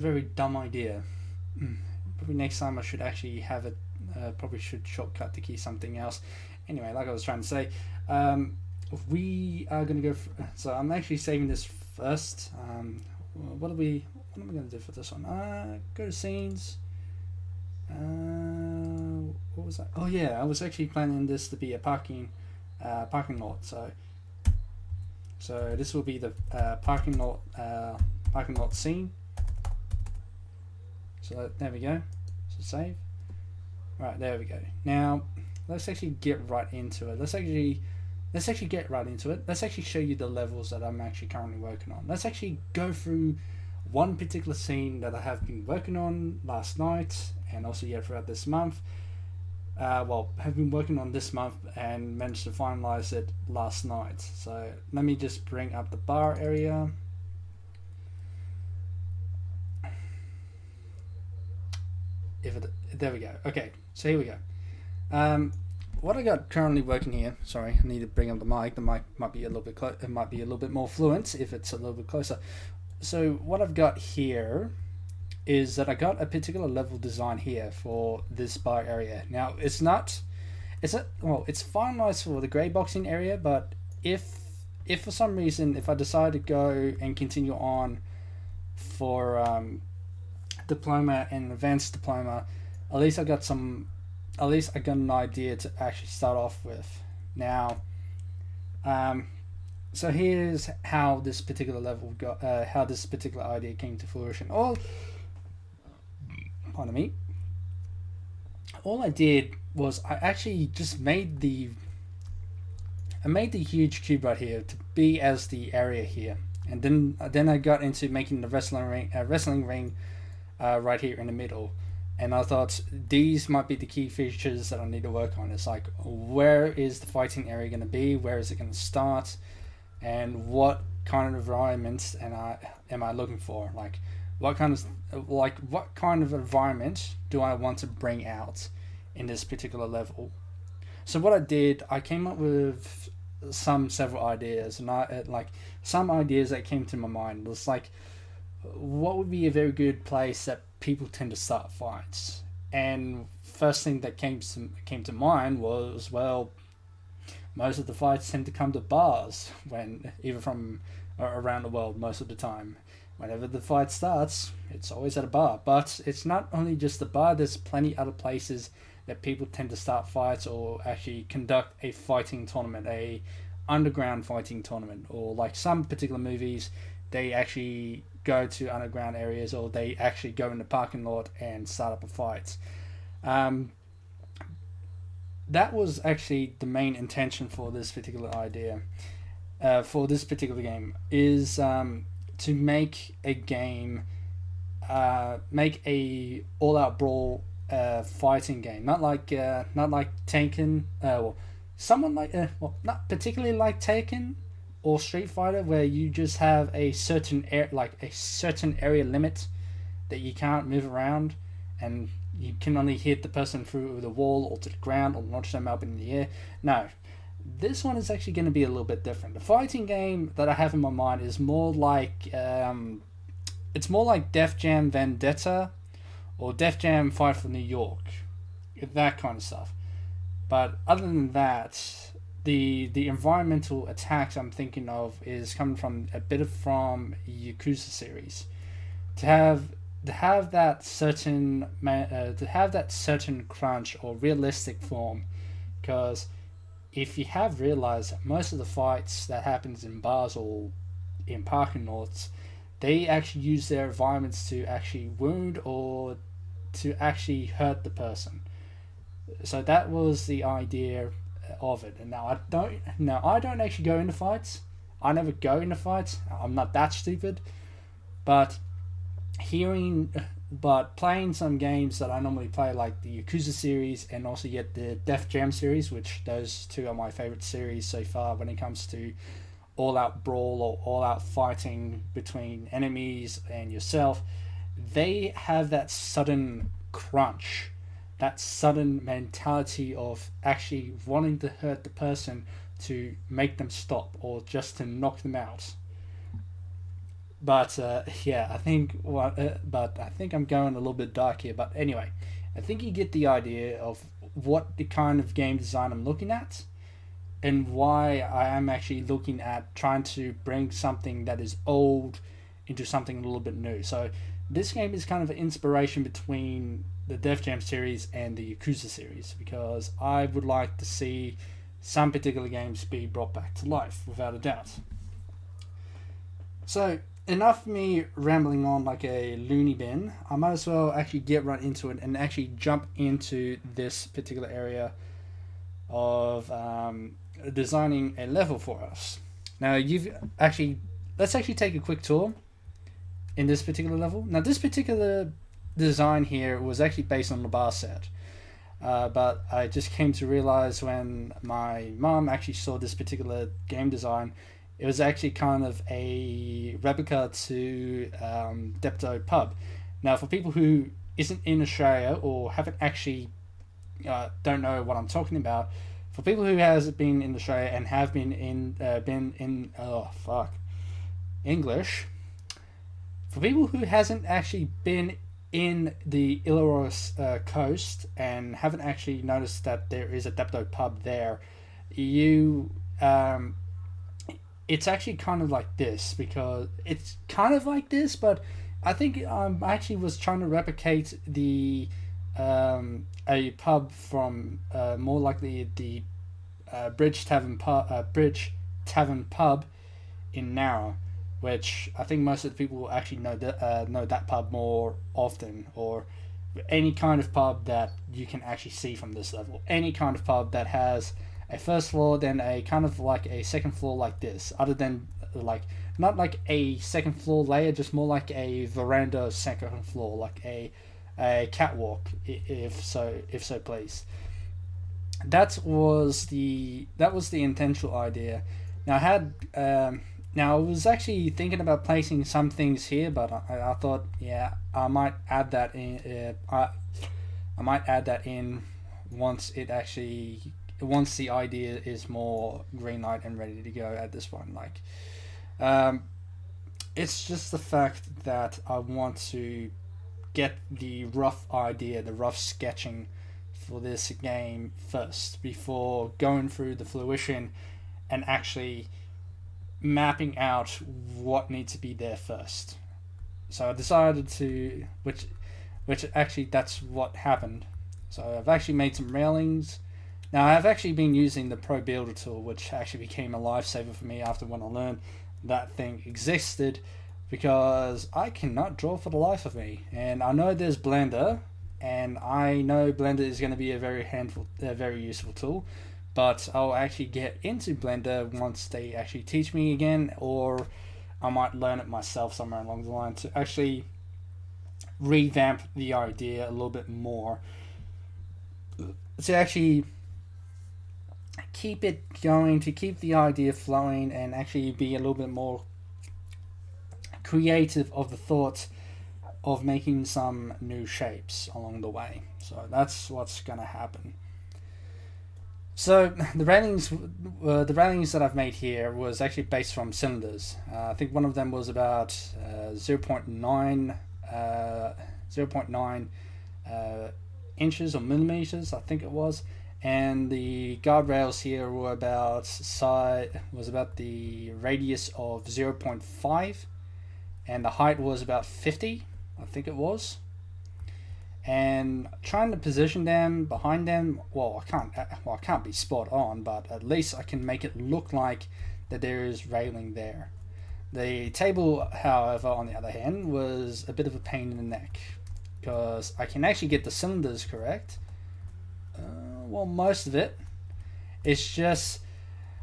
Very dumb idea. Probably next time I should actually have it. Probably should shortcut the key something else. Anyway, like I was trying to say, um, we are gonna go. So I'm actually saving this first. What are we? What am I gonna do for this one? Go to scenes. What was that? Oh yeah, I was actually planning this to be a parking lot. So this will be the parking lot scene. So there we go. So save. Right, there we go. Now let's actually get right into it. Let's actually get right into it. Let's actually show you the levels that I'm actually currently working on. Let's actually go through one particular scene that I have been working on last night and also yet throughout this month. Have been working on this month and managed to finalize it last night. So let me just bring up the bar area. There we go. Okay, so here we go. What I got currently working here. Sorry, I need to bring up the mic. The mic might be a little bit it might be a little bit more fluent if it's a little bit closer. So what I've got here is that I got a particular level design here for this bar area. Now it's finalized for the grey boxing area, but if for some reason if I decide to go and continue on for diploma and advanced diploma, at least I got an idea to actually start off with. Now, so here's how this particular level got, how this particular idea came to fruition. Pardon me. All I did was I actually just made the huge cube right here to be as the area here, and then I got into making the wrestling ring right here in the middle. And I thought these might be the key features that I need to work on. It's like, where is the fighting area going to be? Where is it going to start? And what kind of environment am I looking for? What kind of environment do I want to bring out in this particular level? So what I did, I came up with several ideas, and some ideas that came to my mind was like, what would be a very good place that people tend to start fights? And first thing that came to mind was, well, most of the fights tend to come to bars, when even from around the world. Most of the time, whenever the fight starts, it's always at a bar. But it's not only just the bar. There's plenty other places that people tend to start fights or actually conduct a fighting tournament, a underground fighting tournament, or like some particular movies, they actually go to underground areas, or they actually go in the parking lot and start up a fight. Um, that was actually the main intention for this particular idea, for this particular game, is to make a game, make a all-out brawl fighting game, not like Taken, not particularly like Taken or Street Fighter, where you just have a certain area limit that you can't move around, and you can only hit the person through the wall or to the ground or launch them up in the air. No, this one is actually going to be a little bit different. The fighting game that I have in my mind is more like it's more like Def Jam Vendetta or Def Jam Fight for New York, that kind of stuff. But other than that, the environmental attacks I'm thinking of is coming from a bit from Yakuza series. To have that certain crunch or realistic form, because if you have realized that most of the fights that happens in bars or in parking lots, they actually use their environments to actually wound or to actually hurt the person. So that was the idea of it. And I don't actually go into fights. I never go into fights. I'm not that stupid. But playing some games that I normally play, like the Yakuza series and also yet the Def Jam series, which those two are my favorite series so far when it comes to all-out brawl or all-out fighting between enemies and yourself. They have that sudden crunch, that sudden mentality of actually wanting to hurt the person to make them stop or just to knock them out. But yeah, I think but I think I'm going a little bit dark here. But anyway, I think you get the idea of what the kind of game design I'm looking at, and why I am actually looking at trying to bring something that is old into something a little bit new. So this game is kind of an inspiration between the Def Jam series and the Yakuza series, because I would like to see some particular games be brought back to life, without a doubt. So enough of me rambling on like a loony bin. I might as well actually get right into it and actually jump into this particular area of designing a level for us. Now you've actually let's actually take a quick tour in this particular level. Now this particular design here was actually based on the bar set. But I just came to realize when my mom actually saw this particular game design, it was actually kind of a replica to Depto Pub. Now, for people who isn't in Australia or haven't actually don't know what I'm talking about, for people who has been in Australia and have been in English, for people who hasn't actually been in the Illawarra coast and haven't actually noticed that there is a Depto pub there, you it's actually kind of like this, because it's kind of like this, but I think I actually was trying to replicate the a pub from more likely the Bridge Tavern pub in Nowra, which I think most of the people will actually know that pub more often, or any kind of pub that you can actually see from this level. Any kind of pub that has a first floor, then a kind of like a second floor like this, other than like not like a second floor layer, just more like a veranda second floor, like a catwalk, if so please. That was the intentional idea. Now I had now I was actually thinking about placing some things here, but I thought, yeah, I might add that in. I might add that in once once the idea is more green light and ready to go at this point. Like, it's just the fact that I want to get the rough idea, the rough sketching for this game first before going through the fruition and actually mapping out what needs to be there first. So I decided to, which actually that's what happened. So I've actually made some railings. Now I've actually been using the Pro Builder tool, which actually became a lifesaver for me after when I learned that thing existed, because I cannot draw for the life of me. And I know there's Blender, and I know Blender is going to be a very useful tool, but I'll actually get into Blender once they actually teach me again, or I might learn it myself somewhere along the line to actually revamp the idea a little bit more, to actually keep it going, to keep the idea flowing, and actually be a little bit more creative of the thought of making some new shapes along the way. So that's what's going to happen. So the railings that I've made here was actually based from cylinders. I think one of them was about 0.9 inches or millimeters, I think it was, and the guardrails here were about the radius of 0.5, and the height was about 50, I think it was. And trying to position them behind them, I can't be spot on, but at least I can make it look like that there is railing there. The table, however, on the other hand, was a bit of a pain in the neck, because I can actually get the cylinders correct. Most of it. It's just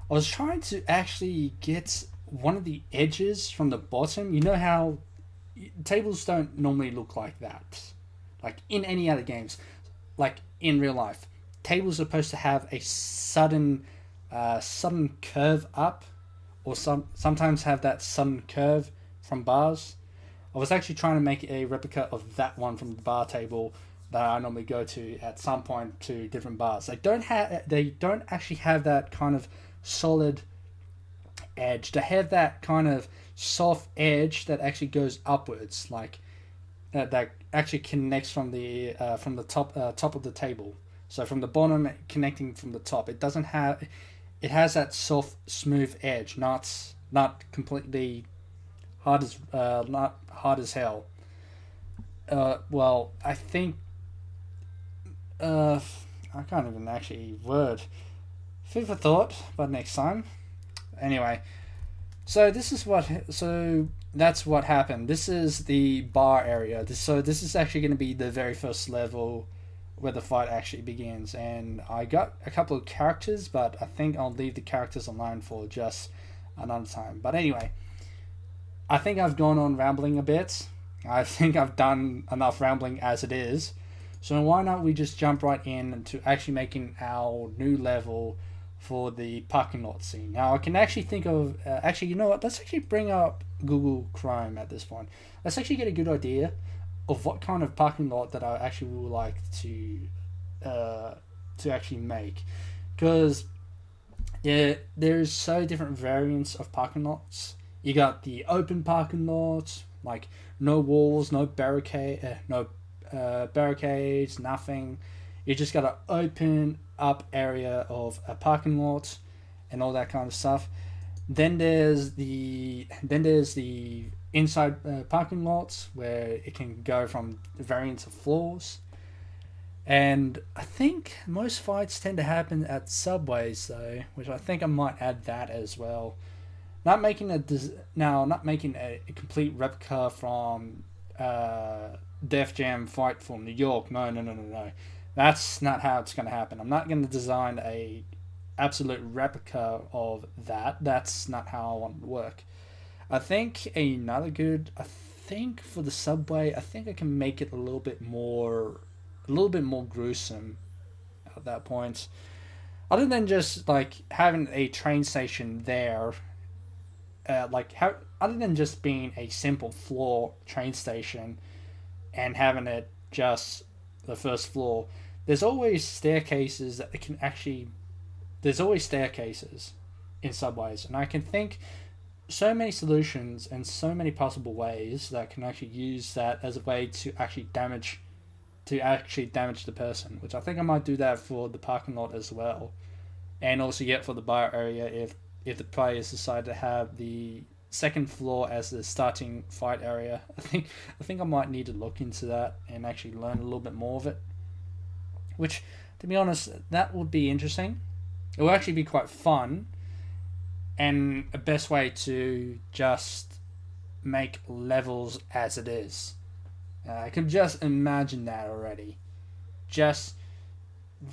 I was trying to actually get one of the edges from the bottom. You know how tables don't normally look like that, like in any other games, like in real life. Tables are supposed to have a sudden curve up, or sometimes have that sudden curve from bars. I was actually trying to make a replica of that one from the bar table that I normally go to at some point to different bars. They don't actually have that kind of solid edge. They have that kind of soft edge that actually goes upwards, like that actually connects from the top of the table. So from the bottom connecting from the top, it doesn't have. It has that soft, smooth edge, not completely not hard as hell. Well, I think uh, I can't even actually word. Food for thought, but next time. Anyway, so this is what so that's what happened. This is the bar area. This is actually going to be the very first level where the fight actually begins. And I got a couple of characters, but I think I'll leave the characters alone for just another time. But anyway, I think I've gone on rambling a bit. I think I've done enough rambling as it is. So why not we just jump right in to actually making our new level for the parking lot scene. Now I can actually think of actually, you know what? Let's actually bring up Google Chrome at this point. Let's actually get a good idea of what kind of parking lot that I actually would like to actually make, because yeah, there's so different variants of parking lots. You got the open parking lots, like no walls, no barricades, nothing. You just got an open up area of a parking lot and all that kind of stuff. Then there's the inside parking lots where it can go from variants of floors. And I think most fights tend to happen at subways though, which I think I might add that as well. Not making a complete replica from Def Jam Fight for New York. No. That's not how it's going to happen. I'm not going to design a absolute replica of that. That's not how I want it to work. I think I think for the subway, I think I can make it a little bit more gruesome at that point. Other than just like having a train station there, other than just being a simple floor train station and having it just the first floor, there's always staircases that can actually. There's always staircases in subways, and I can think so many solutions and so many possible ways that can actually use that as a way to actually damage the person, which I think I might do that for the parking lot as well, and also yet for the bar area if the players decide to have the second floor as the starting fight area. I think I might need to look into that and actually learn a little bit more of it, which to be honest that would be interesting. It will actually be quite fun, and a best way to just make levels as it is. I can just imagine that already. Just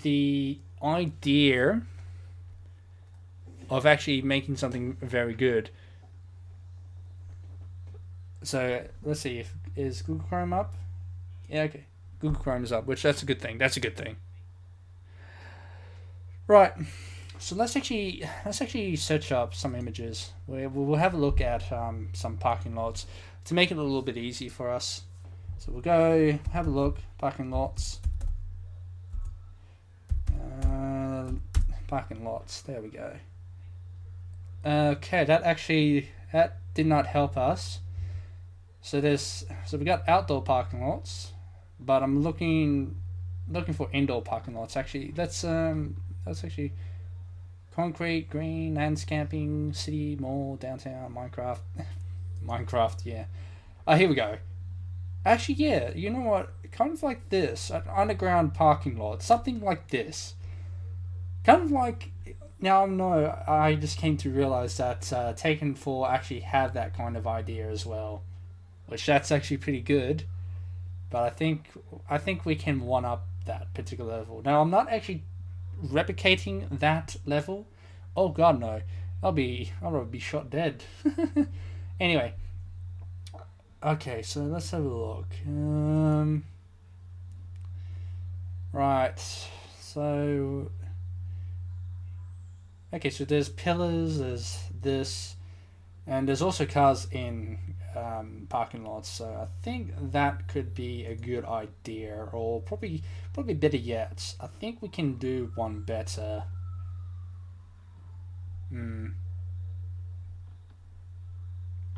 the idea of actually making something very good. So let's see, if is Google Chrome up? Yeah, okay. Google Chrome is up, which that's a good thing. That's a good thing. Right. So let's actually search up some images. We'll have a look at some parking lots to make it a little bit easy for us. So we'll go have a look, parking lots. Parking lots, there we go. Okay, that did not help us. So we got outdoor parking lots, but I'm looking for indoor parking lots. Actually, that's actually concrete, green, landscaping, city, mall, downtown, Minecraft. Minecraft, yeah. Here we go. Actually, yeah, you know what? Kind of like this, an underground parking lot, something like this. Kind of like, now no, I just came to realize that Taken 4 actually had that kind of idea as well, which that's actually pretty good. But I think we can one up that particular level. Now I'm not actually replicating that level. Oh god, no! I'll be shot dead. Anyway, okay, so let's have a look. Right, so okay, so there's pillars, there's this, and there's also cars in parking lots. So I think that could be a good idea, or probably better yet, I think we can do one better.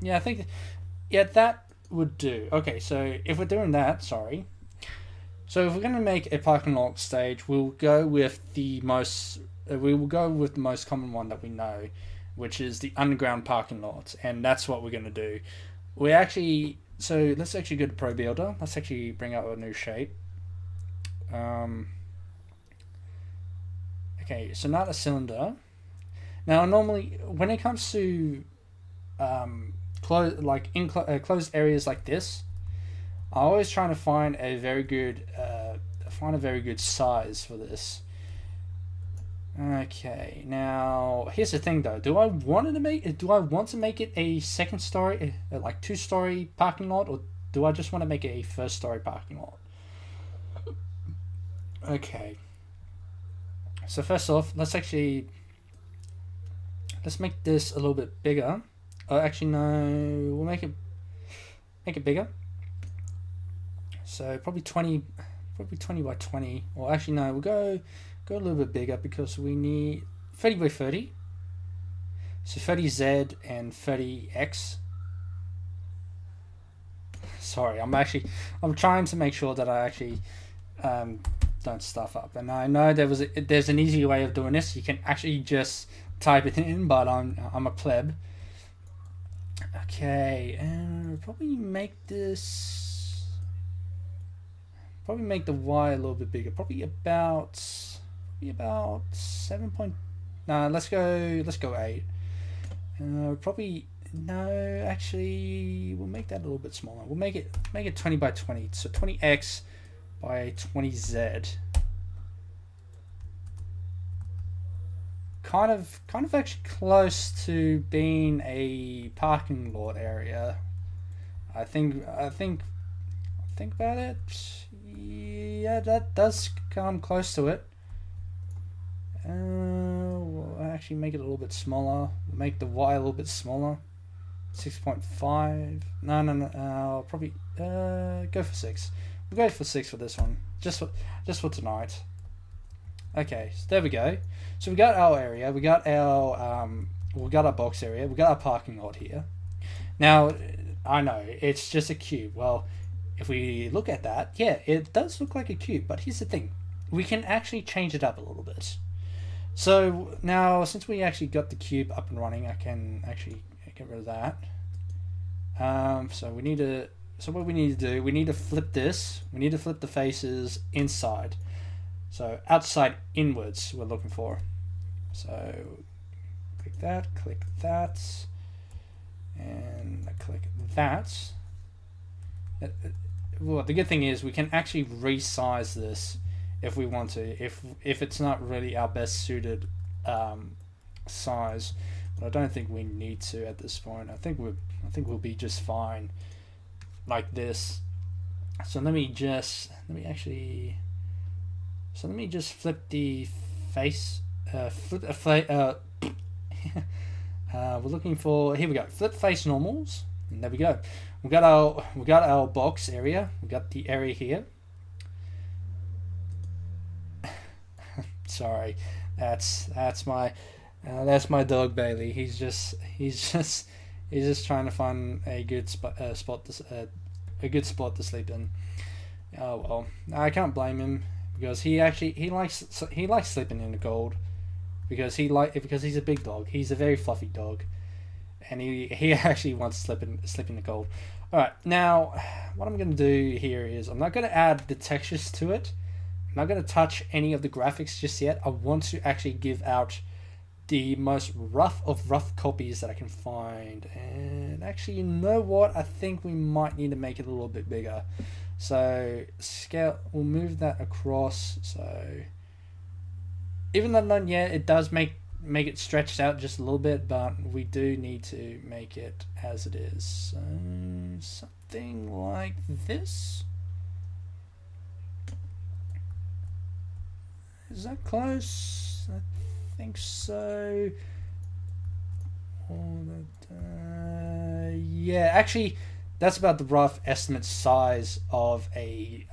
Yeah, I think, yeah, that would do. Okay, so if we're doing that, sorry. So if we're going to make a parking lot stage, we'll go with the most. We will go with the most common one that we know, which is the underground parking lot, and that's what we're going to do. We actually. So let's actually go to Pro Builder. Let's actually bring out a new shape. Um, okay, so not a cylinder. Now, normally, when it comes to closed areas like this, I always trying to find a very good size for this. Okay, now here's the thing though. Do I want to make it a second story, like 2-story parking lot, or do I just want to make it a first story parking lot? Okay. So first off, let's make this a little bit bigger. Oh, actually no, we'll make it bigger. So probably 20 by 20. Or actually no, we'll go a little bit bigger because we need 30 by 30. So 30Z and 30X. Sorry, I'm trying to make sure that I actually don't stuff up. And I know there's an easy way of doing this. You can actually just type it in, but I'm a pleb. Okay, and probably make the Y a little bit bigger. Probably about 7 point. No, let's go 8. Probably no. Actually, we'll make that a little bit smaller. We'll make it 20 by 20. So 20x by 20z. Kind of actually close to being a parking lot area. I think about it. Yeah, that does come close to it. We'll actually make it a little bit smaller. Make the Y a little bit smaller. 6.5. No. Probably go for 6. We'll go for 6 for this one. Just for tonight. Okay, so there we go. So we got our area. We got our box area. We got our parking lot here. Now, I know it's just a cube. Well, if we look at that, yeah, it does look like a cube. But here's the thing: we can actually change it up a little bit. So now, since we actually got the cube up and running, I can actually get rid of that. So we need to. So what we need to do, we need to flip this. We need to flip the faces inside. So outside inwards, we're looking for. So click that, and click that. Well, the good thing is we can actually resize this if we want to. If it's not really our best suited size, but I don't think we need to at this point. I think we'll be just fine like this. So let me just flip the face. We're looking for, here we go, flip face normals, and there we go. We got our box area. We got the area here. Sorry, that's my dog Bailey. He's just trying to find a good spot to sleep in. Oh well, I can't blame him because he likes sleeping in the cold because he's a big dog. He's a very fluffy dog, and he actually wants to sleep in the cold. All right, now what I'm gonna do here is I'm not gonna add the textures to it. I'm not gonna touch any of the graphics just yet. I want to actually give out the most rough of rough copies that I can find. And actually, you know what? I think we might need to make it a little bit bigger. So scale, we'll move that across. So even though not yet, it does make it stretched out just a little bit, but we do need to make it as it is. So something like this. Is that close? I think so. Yeah, actually, that's about the rough estimate size of a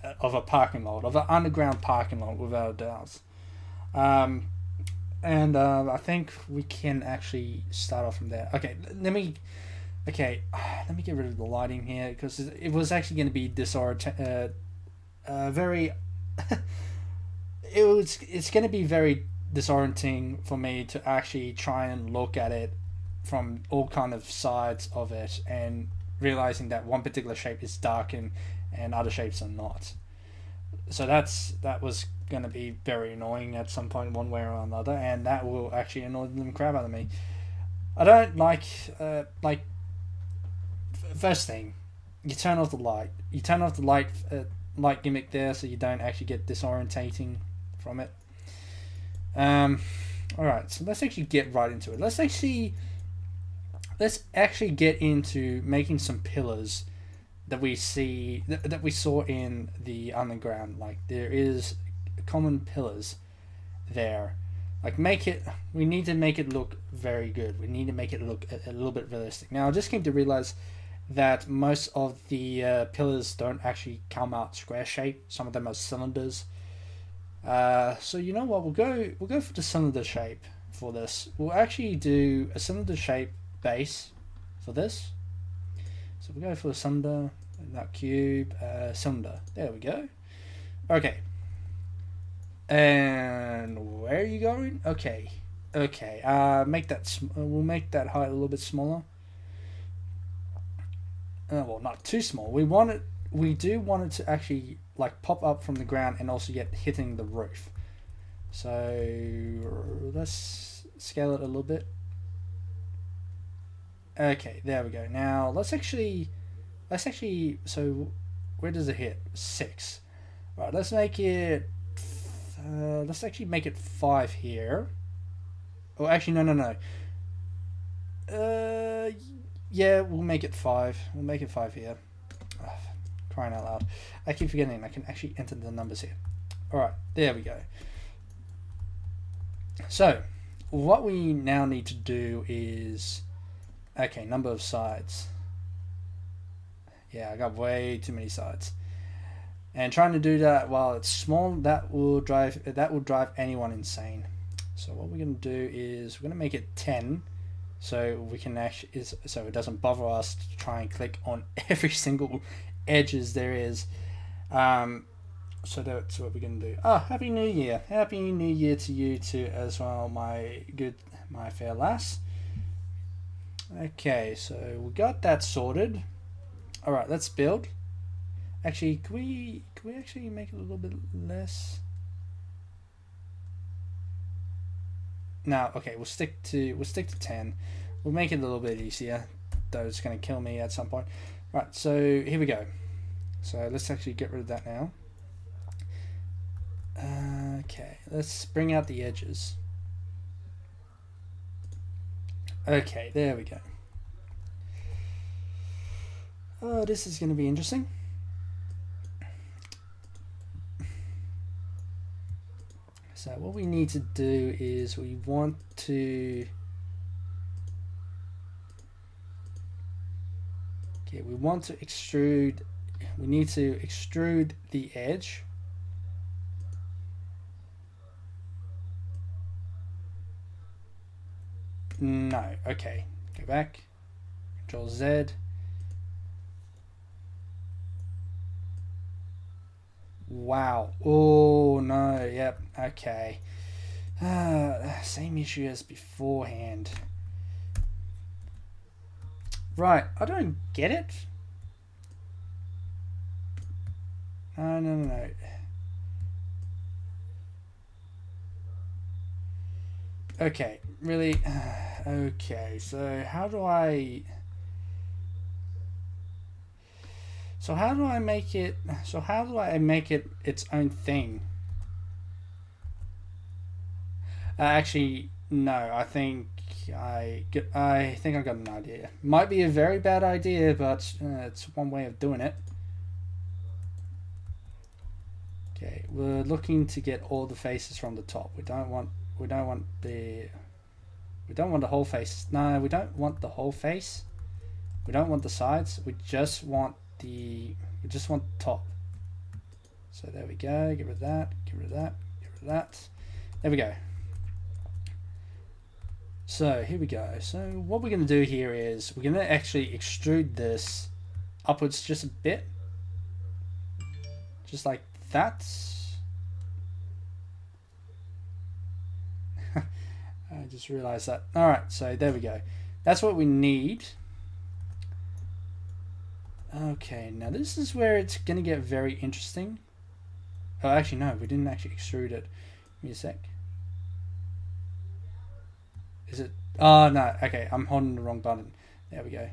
parking lot, of an underground parking lot, without a doubt. I think we can actually start off from there. Okay, let me Okay, let me get rid of the lighting here because it was actually going to be very. It's going to be very disorienting for me to actually try and look at it from all kind of sides of it and realizing that one particular shape is dark and other shapes are not. So that was going to be very annoying at some point, one way or another, and that will actually annoy the crap out of me. I don't like first thing, you turn off the light. You turn off the light gimmick there, so you don't actually get disorientating from it. All right, so let's actually get right into it. Let's actually get into making some pillars that we saw in the underground. Like there is common pillars there. Like we need to make it look very good. We need to make it look a little bit realistic. Now I just came to realize that most of the pillars don't actually come out square shape. Some of them are cylinders. So you know what? We'll go for the cylinder shape for this. We'll actually do a cylinder shape base for this. So we'll go for a cylinder, not cube, cylinder. There we go. Okay. And where are you going? Okay. Make that. We'll make that height a little bit smaller. Well, not too small. We do want it to actually like pop up from the ground and also get hitting the roof. So let's scale it a little bit. Okay, there we go. Now let's actually. So where does it hit? 6. Right. Let's make it. Let's actually make it 5 here. Oh, actually, no. Yeah, we'll make it 5. We'll make it 5 here. Oh, crying out loud. I keep forgetting I can actually enter the numbers here. Alright, there we go. So, what we now need to do is... Okay, number of sides. Yeah, I got way too many sides. And trying to do that while it's small, that will drive anyone insane. So what we're going to do is we're going to make it 10, so we can actually so it doesn't bother us to try and click on every single edges there is. So that's what we're going to do. Oh, Happy New Year! Happy New Year to you too as well, my fair lass. Okay, so we got that sorted. All right, let's build. Actually, can we actually make it a little bit less? No, okay, we'll stick to 10. We'll make it a little bit easier, though it's going to kill me at some point. Right, so here we go. So let's actually get rid of that now. Okay, let's bring out the edges. Okay, there we go. Oh, this is going to be interesting. So what we need to do is we want to extrude. We need to extrude the edge. No, okay. Go back. Control Z. Wow. Oh no. Yep. Okay. Same issue as beforehand. Right. I don't get it. No. Okay. Really. Okay. So how do I make it? So how do I make it its own thing? Actually, no. I think I got an idea. Might be a very bad idea, but it's one way of doing it. Okay, we're looking to get all the faces from the top. We don't want the whole face. No, we don't want the whole face. We don't want the sides. We just want the top. So there we go. Get rid of that. Get rid of that. Get rid of that. There we go. So here we go. So what we're going to do here is we're going to actually extrude this upwards just a bit. Just like that. I just realized that. Alright, so there we go. That's what we need. Okay, now this is where it's going to get very interesting. Oh, actually no, we didn't actually extrude it. Give me a sec. Is it? Oh, no. Okay, I'm holding the wrong button. There we go.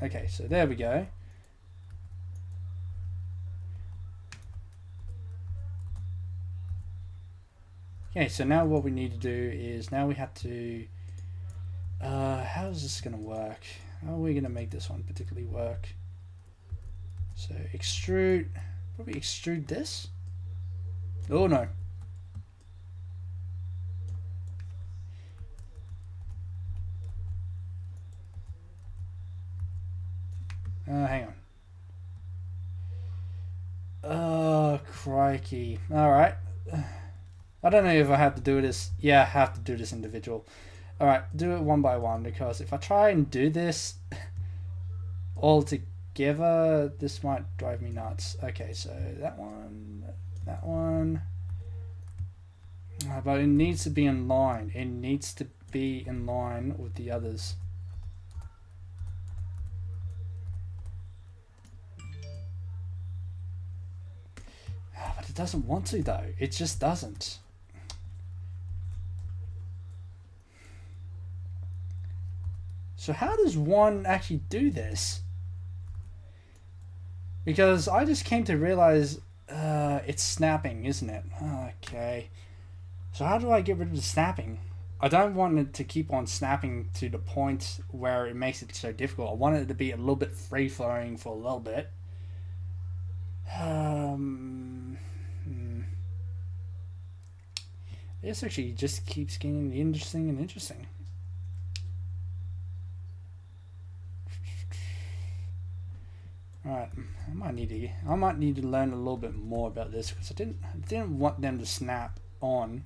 Okay, so there we go. Okay, so now what we need to do is now we have to... how is this going to work? How are we going to make this one particularly work? So extrude... Probably extrude this? Oh, no. Hang on. Oh, crikey. Alright. I don't know if I have to do this. Yeah, I have to do this individual. Alright, do it one by one, because if I try and do this all together, this might drive me nuts. Okay, so that one, that one. But it needs to be in line. It needs to be in line with the others. But it doesn't want to though. It just doesn't. So how does one actually do this? Because I just came to realize it's snapping, isn't it? Okay. So how do I get rid of the snapping? I don't want it to keep on snapping to the point where it makes it so difficult. I want it to be a little bit free-flowing for a little bit. This actually just keeps getting interesting and interesting. Alright, I might need to learn a little bit more about this, because I didn't want them to snap on.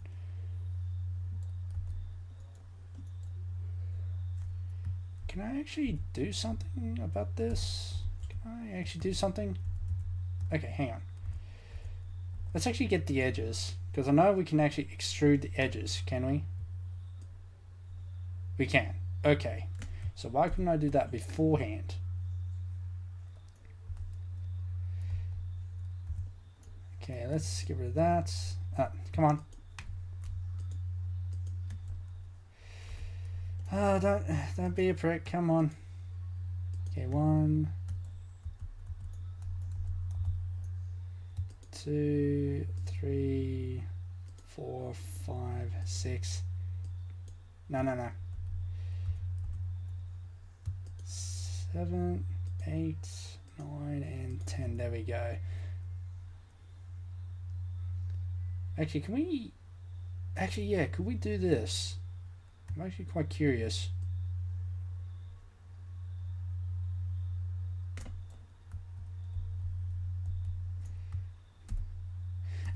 Can I actually do something about this? Can I actually do something? Okay, hang on. Let's actually get the edges, because I know we can actually extrude the edges, can we? We can. Okay. So why couldn't I do that beforehand? Okay, let's get rid of that. Come on. Don't be a prick. Come on. Okay, 1, 2, 3, 4, 5, 6. No. 7, 8, 9, and 10. There we go. Actually, can we... Actually, yeah, could we do this? I'm actually quite curious.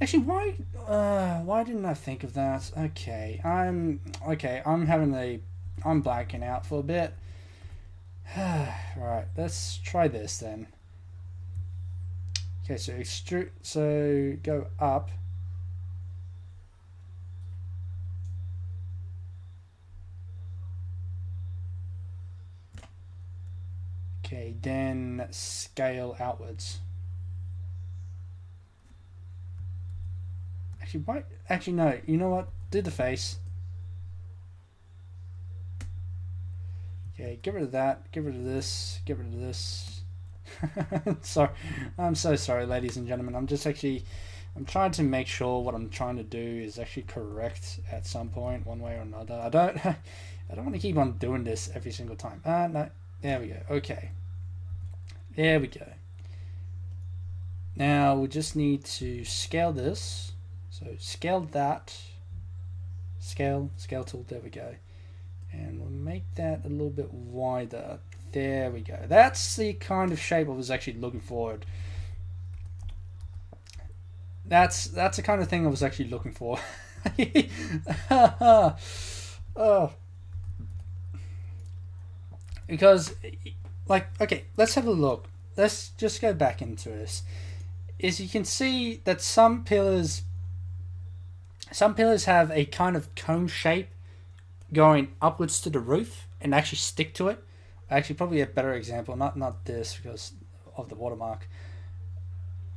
Actually, why didn't I think of that? Okay, I'm blacking out for a bit. Right, let's try this then. Okay, so extrude, so go up. Okay, then scale outwards. Actually, why? Actually, no. You know what? Do the face. Okay, get rid of that. Get rid of this. Get rid of this. Sorry, I'm so sorry, ladies and gentlemen. I'm trying to make sure what I'm trying to do is actually correct at some point, one way or another. I don't want to keep on doing this every single time. No. There we go. Okay. There we go. Now we just need to scale this. So scale that. Scale tool. There we go. And we'll make that a little bit wider. There we go. That's the kind of shape I was actually looking for. That's the kind of thing I was actually looking for. Oh. because, like, okay, let's have a look. Let's just go back into this. Is you can see that some pillars have a kind of cone shape going upwards to the roof and actually stick to it. Actually, probably a better example, not this because of the watermark.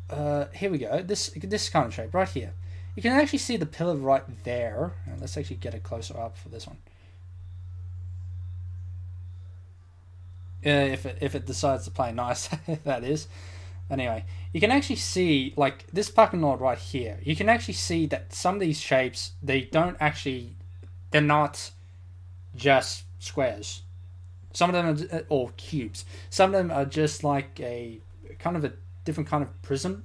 Here we go. This kind of shape right here. You can actually see the pillar right there. And let's actually get it closer up for this one. If it decides to play nice, that is. Anyway, you can actually see, like, this parking lot right here. You can actually see that some of these shapes, they're not just squares. Some of them are, or cubes. Some of them are just like a kind of a different kind of prism.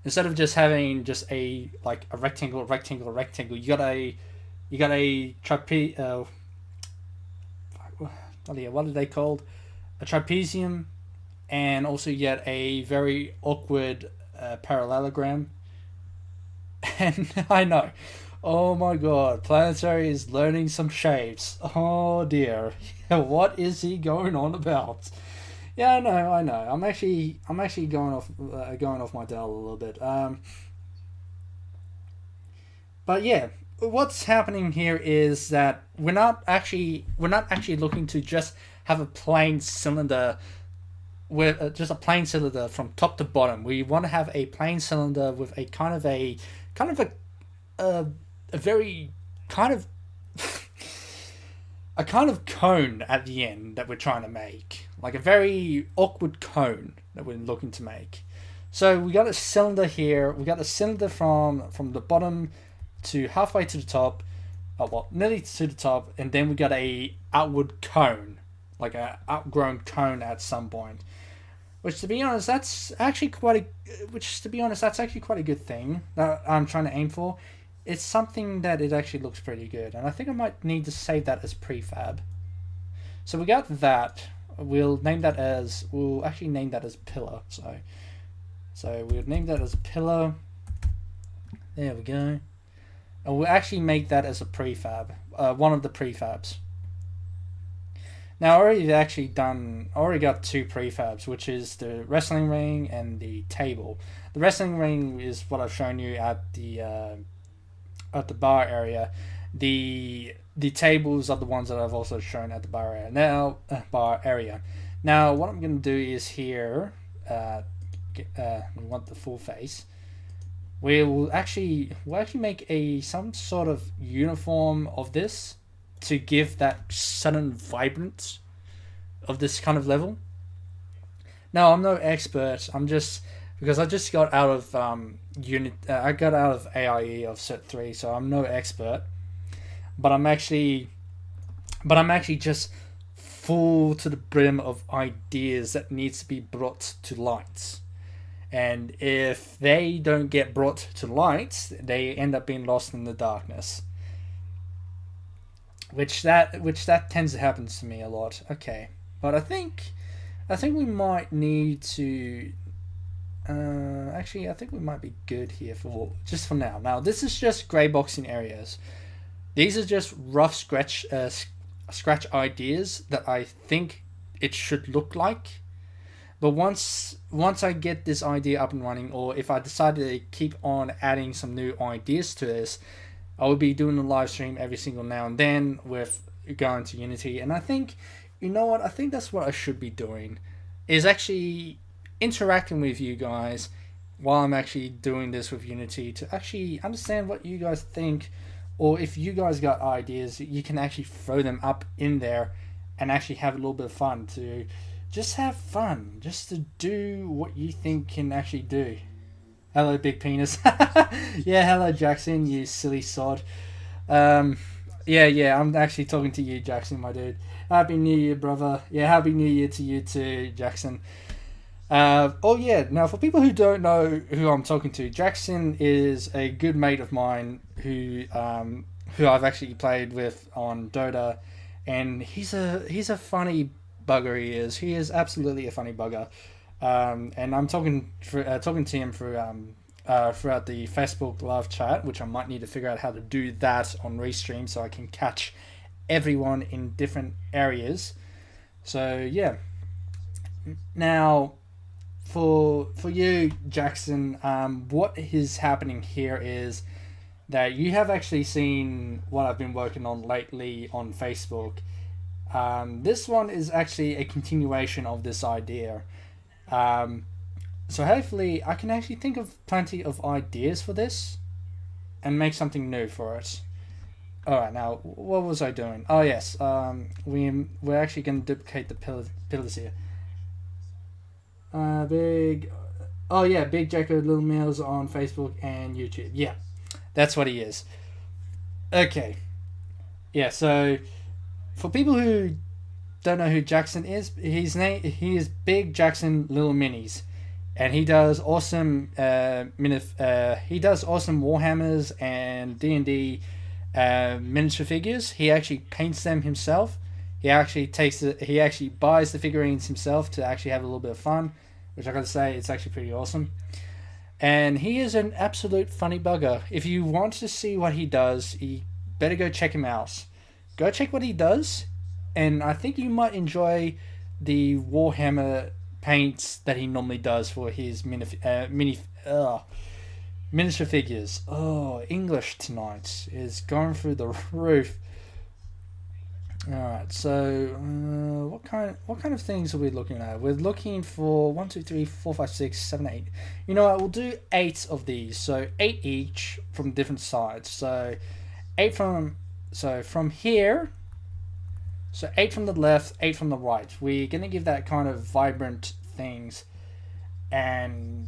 Instead of just having just a rectangle, you got a trapeze. What are they called? A trapezium, and also you get a very awkward parallelogram. And I know, oh my god, Planetary is learning some shapes. Oh dear, what is he going on about? Yeah, I know. I'm actually going off my tail a little bit. But yeah, what's happening here is that we're not actually looking to just have a plain cylinder with just a plain cylinder from top to bottom. We want to have a plain cylinder with a kind of a very kind of a kind of cone at the end that we're trying to make, like a very awkward cone that we're looking to make. So we got a cylinder here. We got a cylinder from the bottom to halfway to the top, nearly to the top, and then we got a outward cone, like a outgrown cone at some point. Which, to be honest, that's actually quite a good thing that I'm trying to aim for. It's something that it actually looks pretty good, and I think I might need to save that as prefab. So we got that. We'll actually name that as pillar. So we'll name that as a pillar. There we go. And we'll actually make that as a prefab, one of the prefabs. Now I already got two prefabs, which is the wrestling ring and the table. The wrestling ring is what I've shown you at the bar area. The tables are the ones that I've also shown at the bar area. Now what I'm going to do is here, we want the full face. We'll actually make some sort of uniform of this to give that sudden vibrance of this kind of level. Now I'm no expert. Because I just got out of I got out of AIE of Cert 3, so I'm no expert. But I'm actually just full to the brim of ideas that needs to be brought to light. And if they don't get brought to light, they end up being lost in the darkness. Which that tends to happen to me a lot. Okay. But I think we might need to I think we might be good here for now. Now, this is just grey boxing areas. These are just rough scratch ideas that I think it should look like. But once I get this idea up and running, or if I decide to keep on adding some new ideas to this, I will be doing a live stream every single now and then with going to Unity. And I think, you know what? I think that's what I should be doing, is actually interacting with you guys while I'm actually doing this with Unity to actually understand what you guys think, or if you guys got ideas, you can actually throw them up in there and actually have a little bit of fun, to just have fun, just to do what you think can actually do. Hello, big penis. Yeah, hello, Jackson, you silly sod. Yeah, I'm actually talking to you, Jackson, my dude. Happy New Year, brother. Yeah, Happy New Year to you too, Jackson. Oh yeah, now for people who don't know who I'm talking to, Jackson is a good mate of mine who I've actually played with on Dota, and he's a funny bugger. He is absolutely a funny bugger. And I'm talking to him throughout the Facebook live chat, which I might need to figure out how to do that on Restream so I can catch everyone in different areas. So yeah. Now, for you, Jackson, what is happening here is that you have actually seen what I've been working on lately on Facebook. This one is actually a continuation of this idea. Um, so hopefully, I can actually think of plenty of ideas for this and make something new for it. All right, now what was I doing? Oh yes, we're actually going to duplicate the pillars here. Big. Oh yeah, Big Jacko Little Meals on Facebook and YouTube. Yeah, that's what he is. Okay. Yeah. So for people who don't know who Jackson is, he is Big Jackson Little Minis, and he does awesome he does awesome Warhammers and D&D miniature figures. He actually paints them himself. He actually buys the figurines himself to actually have a little bit of fun, which I gotta say it's actually pretty awesome. And he is an absolute funny bugger. If you want to see what he does, you better go check him out. Go check what he does, and I think you might enjoy the Warhammer paints that he normally does for his miniature figures. Oh, English tonight is going through the roof. All right, so what kind of things are we looking at? We're looking for 1, 2, 3, 4, 5, 6, 7, 8. You know what? We'll do 8 of these, so 8 each from different sides. So 8 from here. So 8 from the left, 8 from the right. We're gonna give that kind of vibrant things, and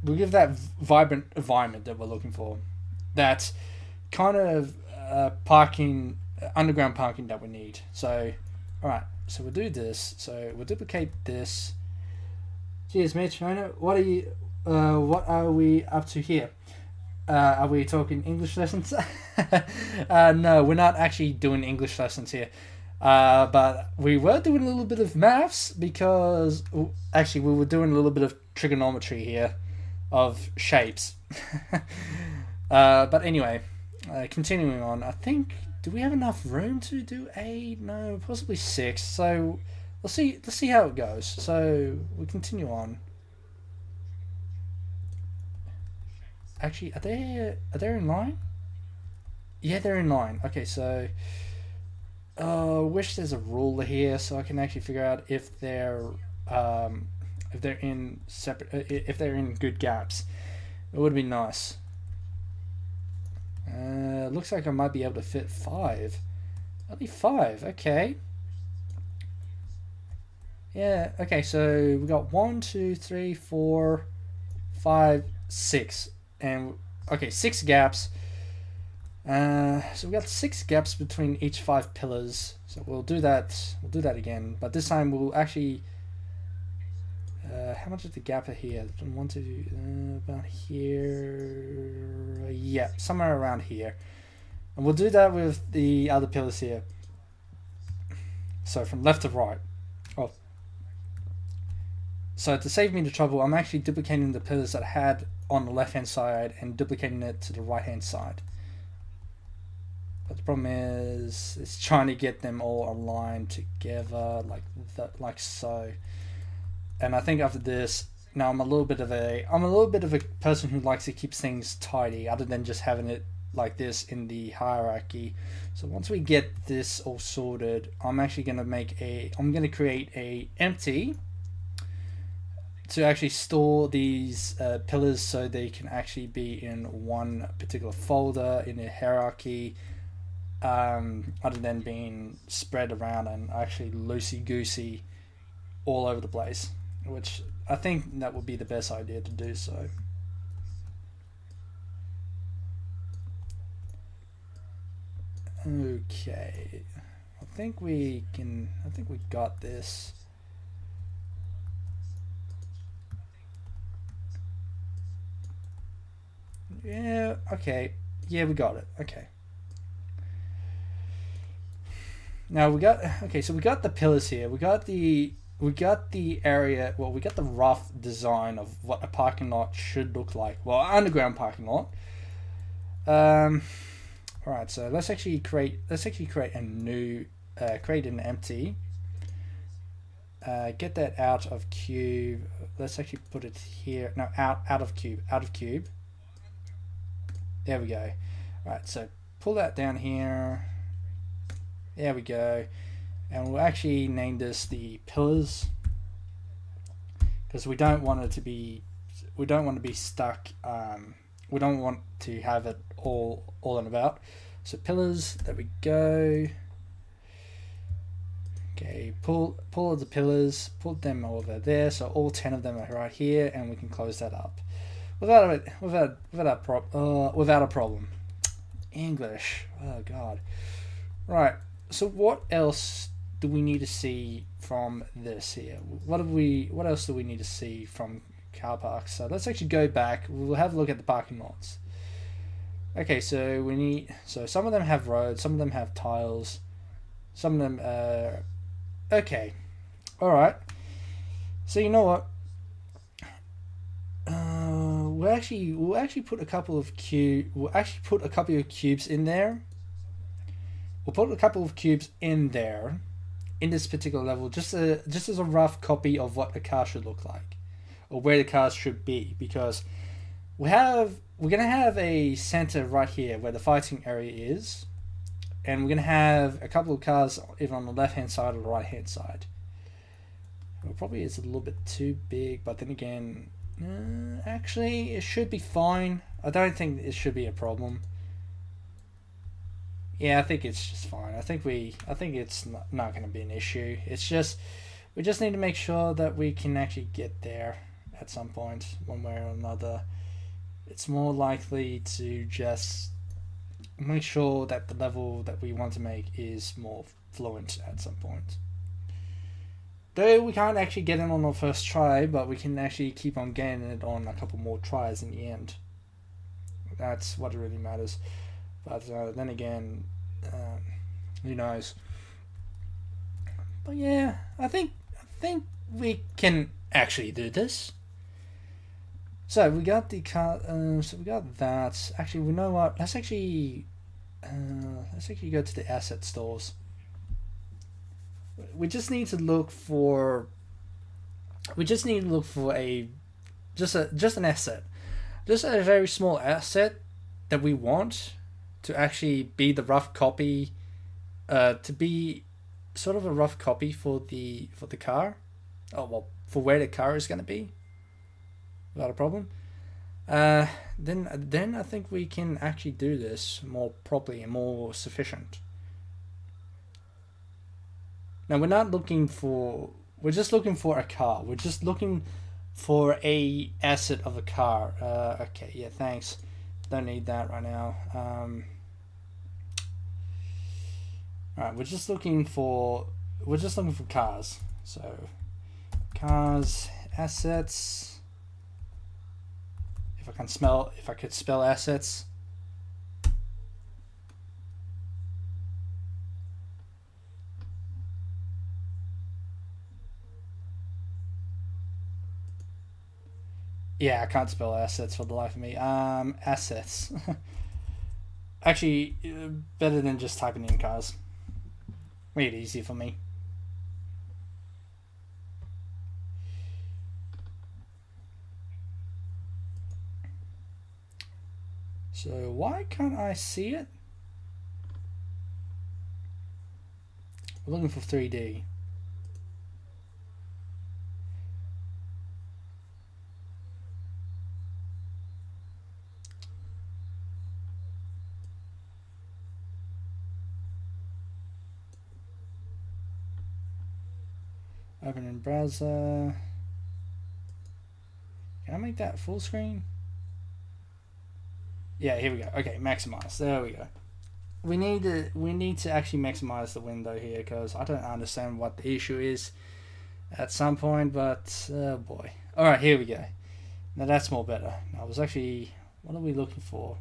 we'll give that vibrant environment that we're looking for. That kind of underground parking that we need. So, all right. So we'll do this. So we'll duplicate this. Cheers, Mitch. What are you? What are we up to here? Are we talking English lessons? No, we're not actually doing English lessons here. But we were doing a little bit of maths because actually we were doing a little bit of trigonometry here of shapes. But anyway, continuing on, I think, do we have enough room to do 8? No, possibly 6. So let's see how it goes. So we continue on. Actually, are they in line? Yeah, they're in line. Okay, so wish there's a ruler here so I can actually figure out if they're in separate if they're in good gaps. It would be nice. Looks like I might be able to fit 5. Only 5. Okay. Yeah. Okay. So we got 1, 2, 3, 4, 5, 6, and okay, 6 gaps. So we got 6 gaps between each 5 pillars. So we'll do that. We'll do that again, but this time we'll actually. How much is the gap here? 1, 2, about here. Yeah, somewhere around here. And we'll do that with the other pillars here. So from left to right. Oh. So to save me the trouble, I'm actually duplicating the pillars that I had on the left hand side and duplicating it to the right hand side. But the problem is, it's trying to get them all aligned together like so. And I think after this, now I'm a little bit of a person who likes to keep things tidy, other than just having it like this in the hierarchy. So once we get this all sorted, I'm actually gonna create a empty to actually store these pillars so they can actually be in one particular folder in a hierarchy, other than being spread around and actually loosey goosey all over the place. Which I think that would be the best idea to do so. Okay, I think we got this. Yeah, okay. Yeah, we got it. Okay. Now so we got the pillars here. We got the area, well, we got the rough design of what a parking lot should look like. Well, an underground parking lot. Alright, so let's actually create a new create an empty. Get that out of cube. Let's actually put it here. No, out of cube. Out of cube. There we go. Right, so pull that down here. There we go. And we'll actually name this the pillars, because we don't want it to be. We don't want to be stuck. We don't want to have it all and about. So pillars. There we go. Okay, pull the pillars, put them over there, so all 10 of them are right here, and we can close that up without a problem. English, oh god. Right. So what else do we need to see from this here? What else do we need to see from car parks? So let's actually go back. We'll have a look at the parking lots. Okay, so some of them have roads, some of them have tiles, some of them okay, all right. So you know what? We'll actually put a couple of cubes in there. We'll put a couple of cubes in there, in this particular level, just as a rough copy of what a car should look like, or where the cars should be, because we're gonna have a center right here where the fighting area is. And we're going to have a couple of cars either on the left hand side or the right hand side. Well, probably it's a little bit too big, but then again, actually it should be fine. I don't think it should be a problem. Yeah, I think it's just fine. I think it's not going to be an issue. It's just we just need to make sure that we can actually get there at some point, one way or another. It's more likely to just make sure that the level that we want to make is more fluent at some point. Though we can't actually get it on our first try, but we can actually keep on getting it on a couple more tries in the end. That's what really matters. But then again, who knows? But yeah, I think we can actually do this. So we got the car. So we got that. Actually, we know what. Let's actually go to the asset stores. We just need to look for. We just need to look for just an asset, just a very small asset that we want to actually be the rough copy, to be sort of a rough copy for the car. Oh well, for where the car is going to be. Without a problem. Then I think we can actually do this more properly and more sufficient. Now we're just looking for a car. We're just looking for a asset of a car. Okay, yeah, thanks. Don't need that right now. Alright, we're just looking for cars. So cars, assets. If I could spell assets. Yeah, I can't spell assets for the life of me. Assets. Actually, better than just typing in cars. Made it easy for me. So why can't I see it? We're looking for 3D. Open in browser. Can I make that full screen? Yeah, here we go. Okay, maximize. There we go. We need to actually maximize the window here, because I don't understand what the issue is at some point, but oh boy. Alright, here we go. Now that's more better. Now I was actually, what are we looking for?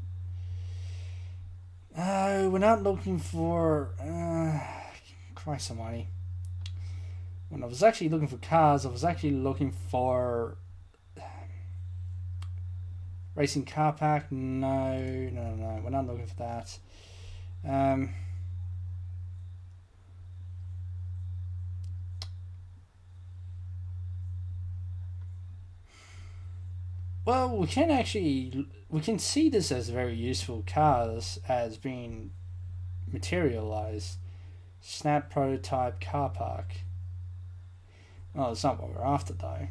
We're not looking for Christ almighty. When I was actually looking for cars, I was actually looking for racing car pack. No, we're not looking for that. well, we can see this as very useful cars as being materialized. Snap prototype car park. Well, it's not what we're after though.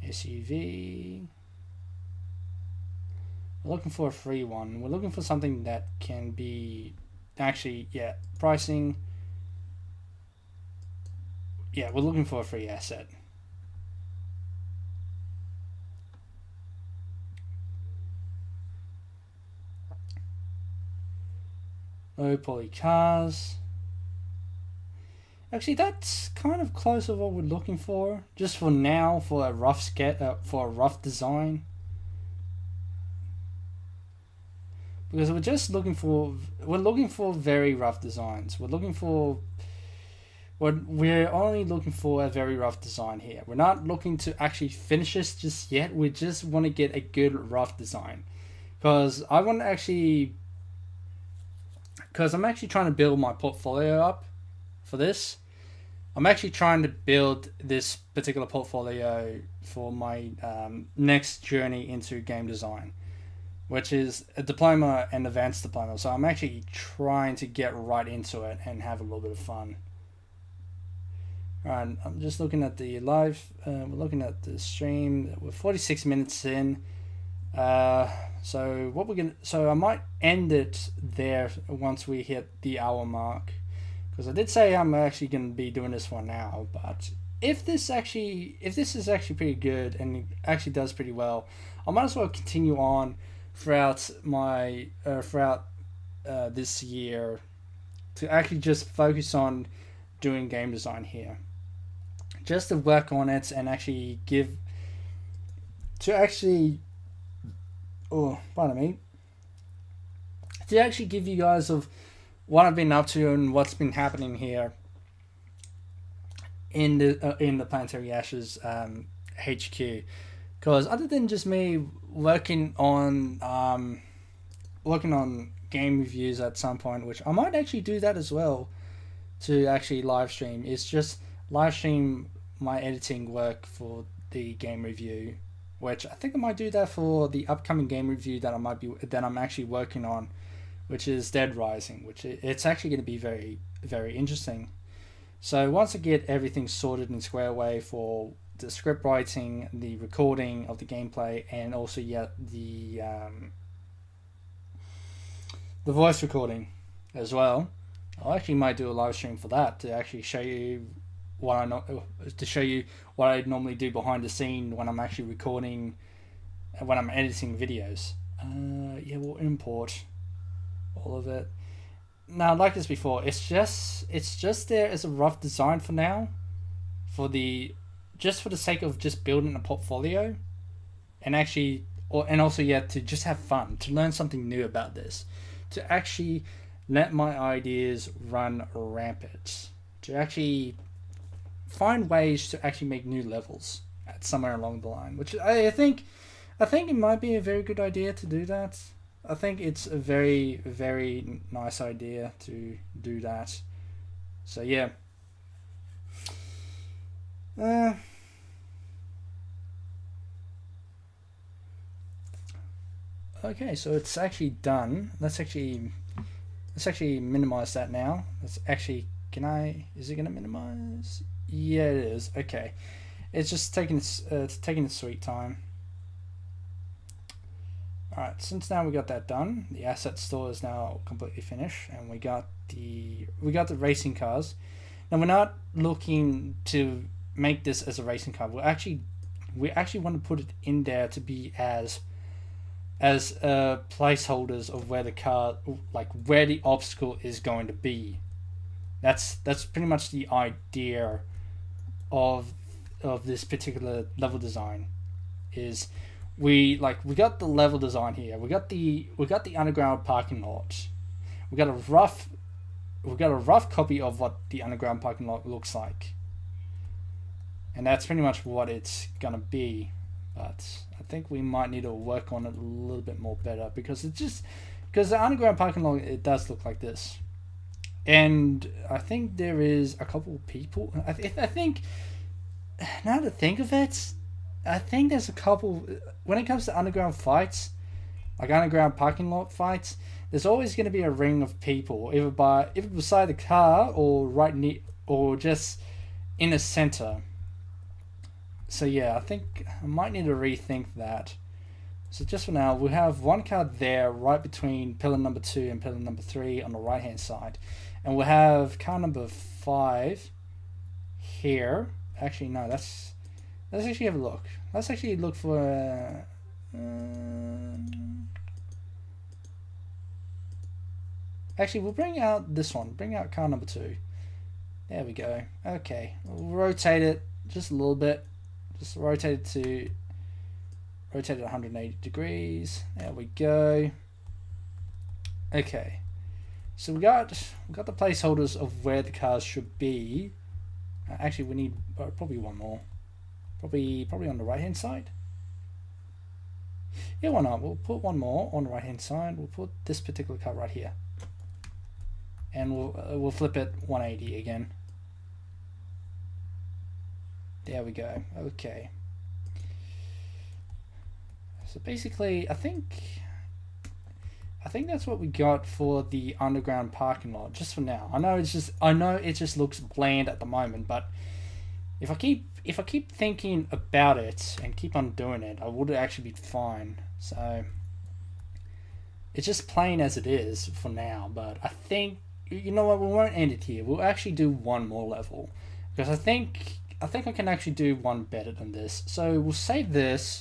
SUV. We're looking for a free one. We're looking for something that can be actually, yeah, pricing. Yeah, we're looking for a free asset. Low poly cars. Actually, that's kind of close to what we're looking for. Just for now, for a rough design. Because we're looking for very rough designs. We're only looking for a very rough design here. We're not looking to actually finish this just yet. We just want to get a good rough design. Because I'm actually trying to build my portfolio up for this. I'm actually trying to build this particular portfolio for my next journey into game design, which is a diploma and advanced diploma. So I'm actually trying to get right into it and have a little bit of fun. Alright, I'm just looking at the live. We're looking at the stream. We're 46 minutes in. So I might end it there once we hit the hour mark, because I did say I'm actually going to be doing this for an hour. But if this is actually pretty good and it actually does pretty well, I might as well continue on throughout this year to actually just focus on doing game design here, just to work on it and actually to actually give you guys of what I've been up to and what's been happening here in the Planetary Ashes HQ. Because other than just me working on game reviews at some point, which I might actually do that as well, to actually live stream. It's just live stream my editing work for the game review, which I think I might do that for the upcoming game review that I'm actually working on, which is Dead Rising, which it's actually going to be very, very interesting. So once I get everything sorted and square away for the script writing, the recording of the gameplay, and also the voice recording as well, I actually might do a live stream for that to actually show you what I normally do behind the scene when I'm actually recording, when I'm editing videos. We'll import all of it. Now, like this before, it's just there as a rough design for now, for the sake of just building a portfolio, and also to just have fun, to learn something new about this, to actually let my ideas run rampant, to actually find ways to actually make new levels at somewhere along the line, which I think it might be a very good idea to do that. I think it's a very, very nice idea to do that. So yeah. Okay, so it's actually done. Let's actually minimize that now. Is it going to minimize? Yeah, it is. Okay, it's just taking its sweet time. All right, since now we got that done, the asset store is now completely finished, and we got the racing cars. Now we're not looking to make this as a racing car. We actually want to put it in there to be as placeholders of where the car, like where the obstacle is going to be. That's pretty much the idea of this particular level design. Is we got the level design here. We got the underground parking lot. We got a rough copy of what the underground parking lot looks like, and that's pretty much what it's gonna be. But I think we might need to work on it a little bit more better, because the underground parking lot, it does look like this. And I think there is a couple of people. I think, now to think of it, I think there's a couple. When it comes to underground fights, like underground parking lot fights, there's always going to be a ring of people, either beside the car or right near, or just in the center. So yeah, I think I might need to rethink that. So just for now, we have one car there, right between pillar number 2 and pillar number 3 on the right hand side, and we'll have car number 5 here. Actually, no, let's actually have a look. Let's actually look for. Actually, we'll bring out this one. Bring out car number 2. There we go. Okay, we'll rotate it just a little bit. Just rotate it 180 degrees. There we go. Okay, so we got the placeholders of where the cars should be. Actually, we need probably one more. Probably on the right hand side. Yeah, why not? We'll put one more on the right hand side. We'll put this particular car right here, and we'll flip it 180 again. There we go. Okay. So basically, I think that's what we got for the underground parking lot, just for now. I know it just looks bland at the moment, but if I keep thinking about it and keep on doing it, I would actually be fine. So it's just plain as it is for now. But I think, you know what, we won't end it here. We'll actually do one more level, because I think I can actually do one better than this. So we'll save this.